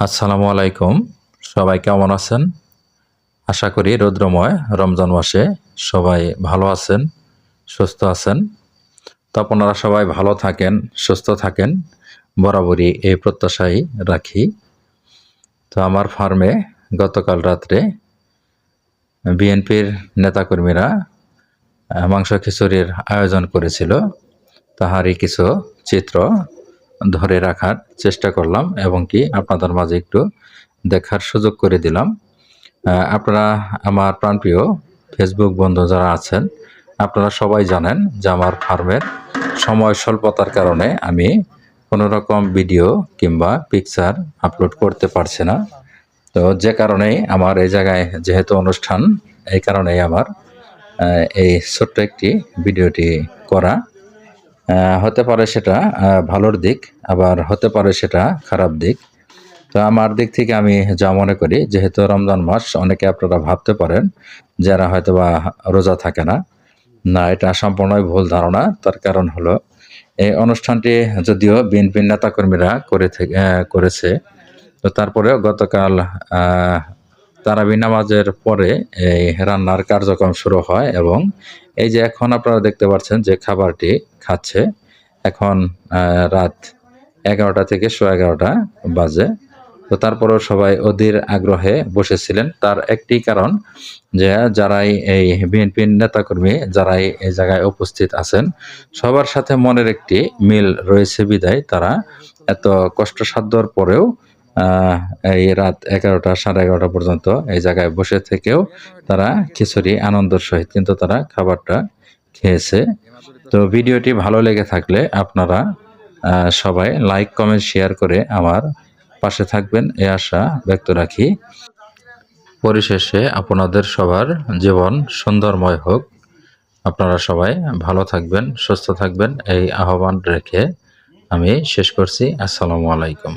আসসালামু আলাইকুম। সবাই কেমন আছেন? আশা করি রৌদ্রময় রমজান মাসে সবাই ভালো আছেন, সুস্থ আছেন। তো আপনারা সবাই ভালো থাকেন, সুস্থ থাকেন, বরাবরই এই প্রত্যাশাই রাখি। তো আমার ফার্মে গতকাল রাত্রে বিএনপির নেতাকর্মীরা মাংস খিচুড়ির আয়োজন করেছিল। তাহারই কিছু চিত্র ধরে রাখার চেষ্টা করলাম এবং কি আপনাদের মাঝে একটু দেখার সুযোগ করে দিলাম। আপনারা আমার প্রাণপ্রিয় ফেসবুক বন্ধু যারা আছেন, আপনারা সবাই জানেন যে আমার ফার্মের সময় স্বল্পতার কারণে আমি কোনো রকম ভিডিও কিংবা পিকচার আপলোড করতে পারছি না। তো যে কারণেই আমার এই জায়গায় যেহেতু অনুষ্ঠান, এই কারণেই আমার এই ছোট্ট একটি ভিডিওটি করা। হতে পারে সেটা ভালোর দিক, আবার হতে পারে সেটা খারাপ দিক। তো আমার দিক থেকে আমি যা মনে করি, যেহেতু রমজান মাস, অনেকে আপনারা ভাবতে পারেন যারা হয়তোবা রোজা থাকে না, এটা সম্পূর্ণই ভুল ধারণা। তার কারণ হলো এই অনুষ্ঠানটি যদিও বিএনপির নেতাকর্মীরা করেছে, তো তারপরেও গতকাল তারাবি নামাজের পরে এই রান্নার কার্যক্রম শুরু হয় এবং এই যে এখন আপনারা দেখতে পাচ্ছেন যে খাবারটি খাচ্ছে, এখন রাত 11টা থেকে 11:15 বাজে। তো তারপরেও সবাই অধীর আগ্রহে বসেছিলেন। তার একটি কারণ যে যারাই এই বিএনপির নেতাকর্মী যারাই এই জায়গায় উপস্থিত আছেন, সবার সাথে মনের একটি মিল রয়েছে বিধায় তারা এত কষ্টসাধ্যর পরেও এই রাত 11টা 11:30 পর্যন্ত এই জায়গায় বসে থেকেও তারা খিচুড়ি আনন্দের সহিত কিন্তু তারা খাবারটা খেয়েছে। তো ভিডিওটি ভালো লেগে থাকলে আপনারা সবাই লাইক, কমেন্ট, শেয়ার করে আমার পাশে থাকবেন এই আশা ব্যক্ত রাখি। পরিশেষে আপনাদের সবার জীবন সুন্দরময় হোক। আপনারা সবাই ভালো থাকবেন, সুস্থ থাকবেন এই আহ্বান রেখে আমি শেষ করছি। আসসালামু আলাইকুম।